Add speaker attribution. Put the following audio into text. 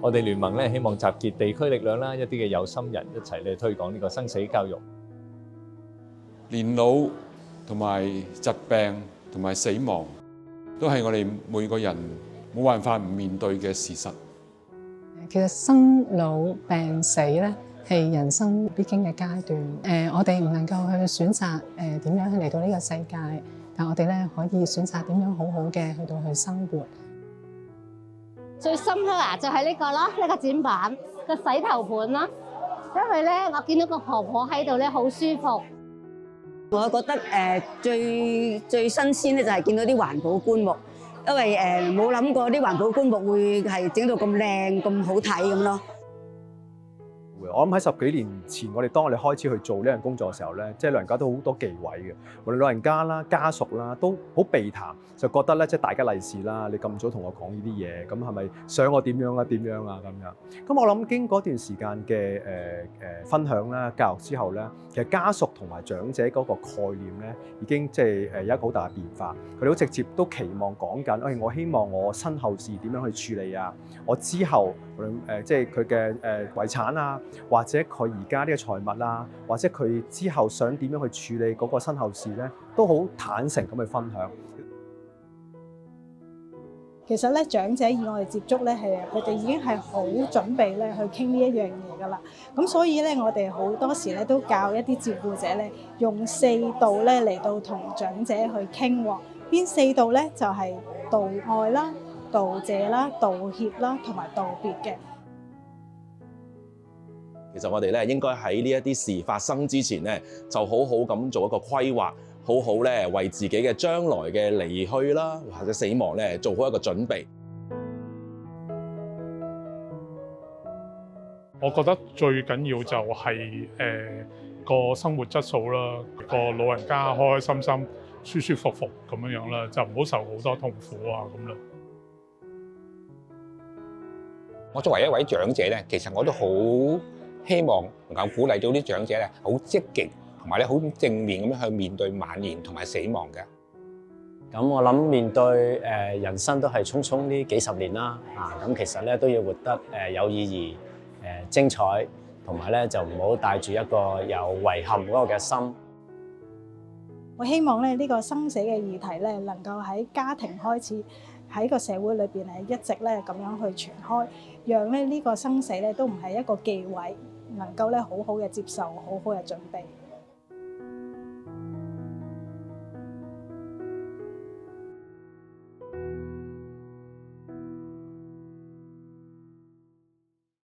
Speaker 1: 我哋聯盟咧希望集結地區力量啦，一啲嘅有心人一齊嚟推廣呢個生死教育。
Speaker 2: 年老同埋疾病同埋死亡，都係我哋每個人冇辦法唔面對嘅事實。
Speaker 3: 其實生老病死咧係人生必經嘅階段。我哋唔能夠去選擇點樣去嚟到呢個世界，但我哋咧可以選擇點樣好好嘅去到去生活。
Speaker 4: 最深刻就係呢個咯，呢個展板個洗頭盤咯，因為咧我見到個婆婆喺度咧好舒服。
Speaker 5: 我覺得最新鮮咧就係見到啲環保棺木，因為冇諗過啲環保棺木會係整到咁靚咁好睇咁咯。
Speaker 6: 我諗喺10幾年前，當我哋開始去做呢樣工作嘅時候咧，即係老人家都好多忌諱嘅，無論老人家啦、家屬啦，都好避談，就覺得咧即係大吉利是啦。你咁早同我講呢啲嘢，咁係咪想我點樣啊？點樣啊？咁樣。咁我諗經過一段時間嘅分享啦、教育之後咧，其實家屬同埋長者嗰個概念咧，已經即係有一個好大嘅變化。佢哋好直接都期望講緊，我希望我身後事點樣去處理啊？我之後即係佢嘅遺產啊，或者佢而家呢個財物啊，或者佢之後想點樣去處理嗰個身後事咧，都好坦誠咁去分享。
Speaker 7: 其實咧，長者與我哋接觸咧，係佢哋已經係好準備咧去傾呢一樣嘢噶啦。咁所以咧，我哋好多時咧都教一啲照顧者咧，用4道咧嚟到同長者去傾喎。邊4道咧？就係道愛啦、道謝啦、道歉啦，同埋道別嘅。
Speaker 8: 其實我哋咧應該喺呢一啲事發生之前咧，就好好咁做一個規劃，好好咧為自己嘅將來嘅離去啦或者死亡咧做好一個準備。
Speaker 9: 我覺得最緊要就係個生活質素啦，個老人家開開心心、舒舒服服咁樣啦，就唔好受好多痛苦啊咁啦。
Speaker 10: 我作為一位長者咧，其實我都好希望能夠鼓勵到啲長者咧，好積極同埋咧好正面咁樣去面對晚年同埋死亡嘅。
Speaker 11: 咁我諗面對人生都係匆匆呢幾十年啦，咁其實咧都要活得有意義、精彩，同埋咧就唔好帶住一個有遺憾嗰個嘅心。
Speaker 7: 我希望咧呢個生死嘅議題咧，能夠喺家庭開始，喺個社會裏邊一直咧咁樣去傳開，讓咧呢個生死咧都唔係一個忌諱，能夠咧好好嘅接受，好好嘅準備。